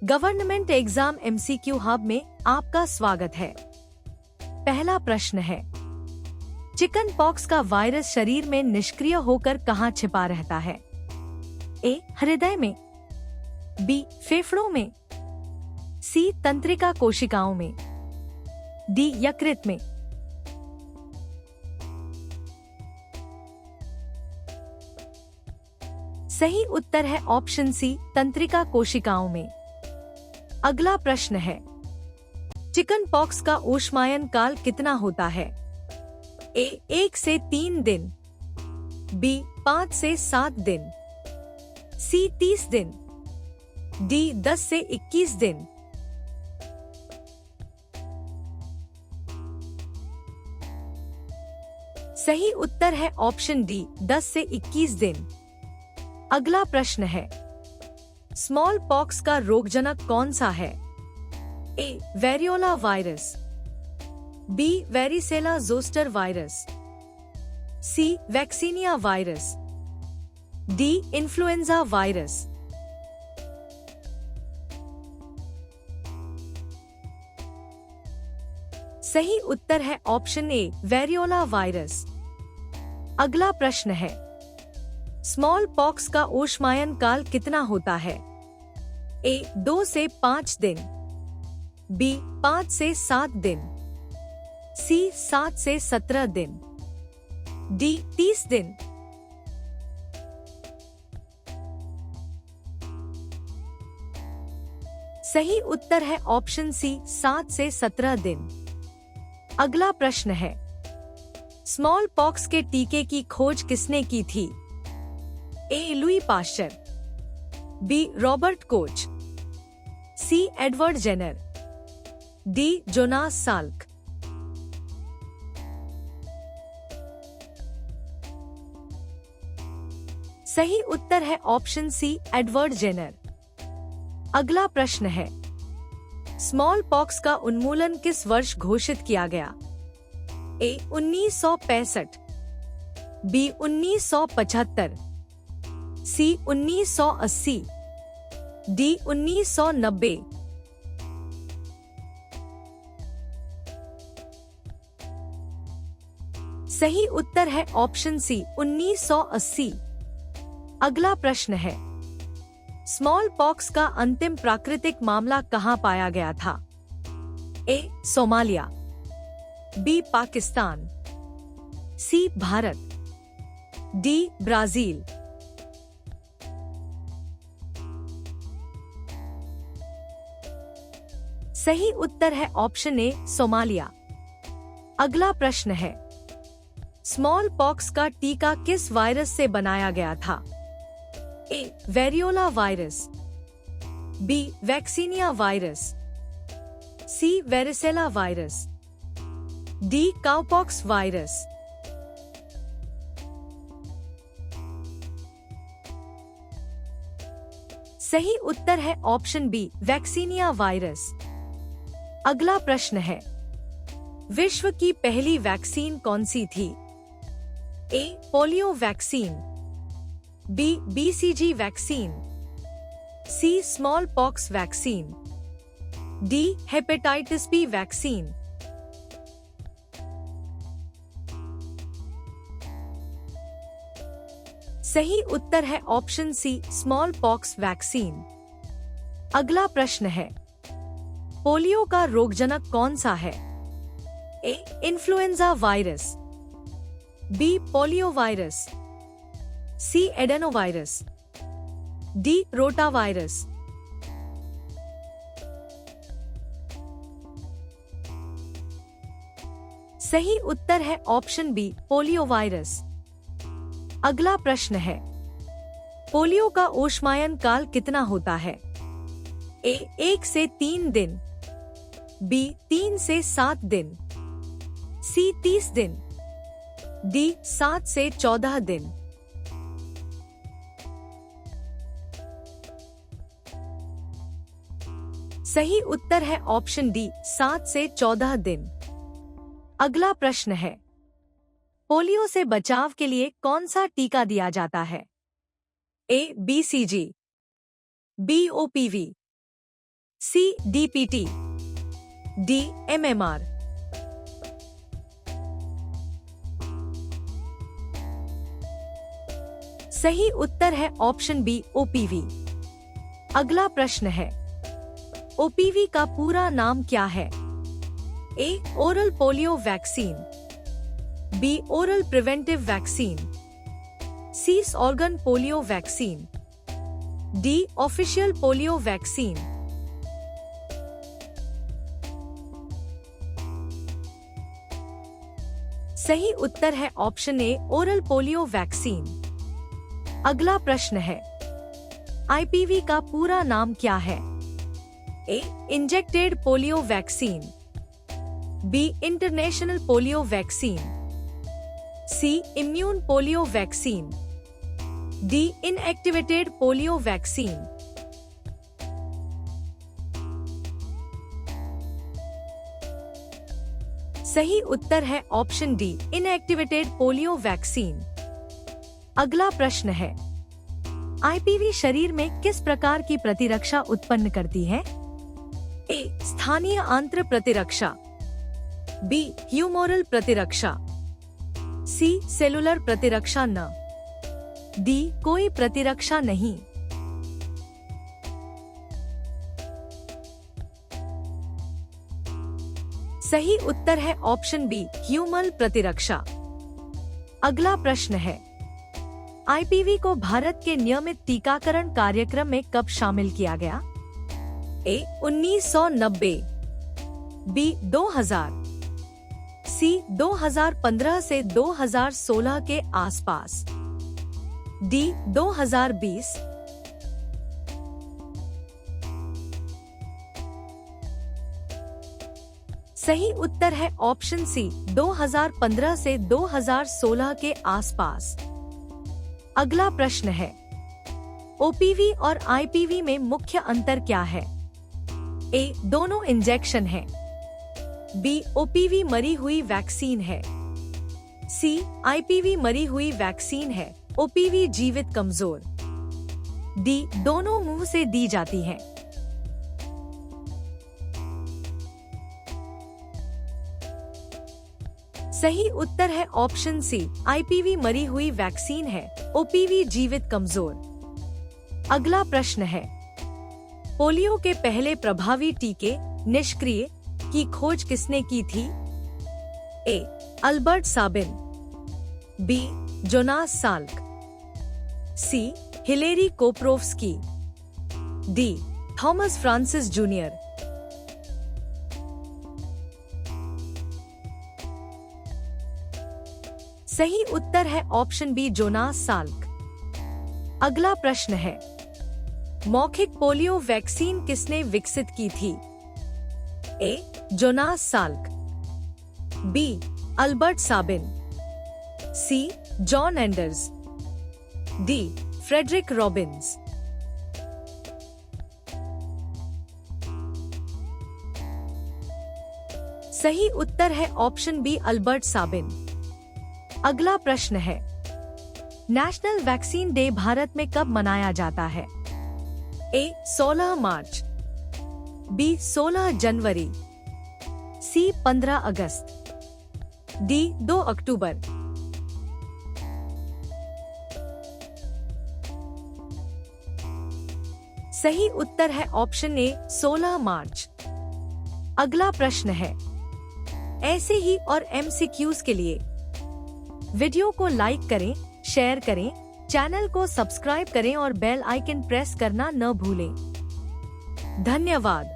Government exam MCQ hub में आपका स्वागत है। पहला प्रश्न है, चिकन पॉक्स का वायरस शरीर में निष्क्रिय होकर कहाँ छिपा रहता है? ए. हृदय में, बी. फेफड़ों में, सी. तंत्रिका कोशिकाओं में, डी. यकृत में। सही उत्तर है ऑप्शन सी, तंत्रिका कोशिकाओं में। अगला प्रश्न है, चिकन पॉक्स का ऊष्मायन काल कितना होता है? ए. 1 से 3 दिन, बी. 5 से 7 दिन, सी. 30 दिन, डी. 10 से 21 दिन। सही उत्तर है ऑप्शन डी, 10 से 21 दिन। अगला प्रश्न है, स्मॉल पॉक्स का रोगजनक कौन सा है? A. Variola virus, B. Varicella zoster virus, C. Vaccinia virus, D. Influenza virus. सही उत्तर है ऑप्शन ए, वेरियोला वायरस। अगला प्रश्न है, स्मॉल पॉक्स का ऊष्मायन काल कितना होता है? ए. 2 से 5 दिन, बी. 5 से 7 दिन, सी. 7 से 17 दिन, डी. 30 दिन। सही उत्तर है ऑप्शन सी, 7 से 17 दिन। अगला प्रश्न है, स्मॉल पॉक्स के टीके की खोज किसने की थी? A. Louis Pasteur, B. Robert Koch, C. Edward Jenner, D. Jonas Salk. सही उत्तर है ऑप्शन सी, एडवर्ड जेनर। अगला प्रश्न है, स्मॉल पॉक्स का उन्मूलन किस वर्ष घोषित किया गया? ए. 1965, बी. 1975, सी. 1980, डी. 1990। सही उत्तर है ऑप्शन सी, 1980। अगला प्रश्न है, स्मॉल पॉक्स का अंतिम प्राकृतिक मामला कहां पाया गया था? A. Somalia, B. Pakistan, C. Bharat, D. Brazil. सही उत्तर है ऑप्शन ए, सोमालिया। अगला प्रश्न है, स्मॉल पॉक्स का टीका किस वायरस से बनाया गया था? A. Variola virus, B. Vaccinia virus, C. Varicella virus, D. Cowpox virus. सही उत्तर है ऑप्शन बी, वैक्सीनिया वायरस। अगला प्रश्न है, विश्व की पहली वैक्सीन कौन सी थी? A. Polio vaccine, B. BCG vaccine, C. Small pox vaccine, D. Hepatitis B vaccine. सही उत्तर है option C, small pox vaccine. अगला प्रश्न है, पोलियो का रोगजनक कौन सा है? A. Influenza virus, B. Polio virus, C. Adenovirus, D. Rota virus. सही उत्तर है ऑप्शन बी, पोलियो वायरस। अगला प्रश्न है, पोलियो का ऊष्मायन काल कितना होता है? ए. 1 से 3 दिन, बी. 3 से 7 दिन, सी. 30 दिन, डी. 7 से 14 दिन। सही उत्तर है ऑप्शन डी, 7 से 14 दिन। अगला प्रश्न है, पोलियो से बचाव के लिए कौन सा टीका दिया जाता है? A. BCG, B. OPV, C DPT, D MMR। सही उत्तर है ऑप्शन बी OPV। अगला प्रश्न है, OPV का पूरा नाम क्या है? A oral polio vaccine, B oral preventive vaccine, C organ polio vaccine, D official polio vaccine. सही उत्तर है option A oral polio vaccine. अगला प्रश्न है, IPV का पूरा नाम क्या है? A injected polio vaccine, B international polio vaccine, C immune polio vaccine, D inactivated polio vaccine. सही उत्तर है option D inactivated polio vaccine. अगला प्रश्न है, IPV शरीर में किस प्रकार की प्रतिरक्षा उत्पन्न करती है? ए स्थानीय आंत्र प्रतिरक्षा, बी ह्यूमोरल प्रतिरक्षा, सी सेलुलर प्रतिरक्षा न, डी कोई प्रतिरक्षा नहीं। सही उत्तर है ऑप्शन बी ह्यूमरल प्रतिरक्षा। अगला प्रश्न है, IPV को भारत के नियमित टीकाकरण कार्यक्रम में कब शामिल किया गया? ए 1990, बी 2000, सी 2015 से 2016 के आसपास, डी 2020। सही उत्तर है ऑप्शन सी 2015 से 2016 के आसपास। अगला प्रश्न है, OPV और IPV में मुख्य अंतर क्या है? ए दोनों इंजेक्शन है, बी OPV मरी हुई वैक्सीन है, सी IPV मरी हुई वैक्सीन है, OPV जीवित कमजोर, डी दोनों मुंह से दी जाती हैं। सही उत्तर है ऑप्शन सी IPV मरी हुई वैक्सीन है, OPV जीवित कमजोर। अगला प्रश्न है, पोलियो के पहले प्रभावी टीके निष्क्रिय की खोज किसने की थी? A Albert Sabin, B Jonas Salk, C Hilary Koprowski, D Thomas Francis junior. सही उत्तर है ऑप्शन बी जोनास साल्क। अगला प्रश्न है, मौखिक पोलियो वैक्सीन किसने विकसित की थी? A Jonas Salk, B Albert Sabin, C John Enders, D Frederick Robbins. सही उत्तर है ऑप्शन बी अल्बर्ट साबिन। अगला प्रश्न है, नेशनल वैक्सीन डे भारत में कब मनाया जाता है? ए 16 मार्च, बी 16 जनवरी, सी 15 अगस्त, डी 2 अक्टूबर। सही उत्तर है ऑप्शन ए 16 मार्च। अगला प्रश्न है, ऐसे ही और MCQs के लिए वीडियो को लाइक करें, शेयर करें, चैनल को सब्सक्राइब करें और बेल आइकन प्रेस करना न भूलें। धन्यवाद।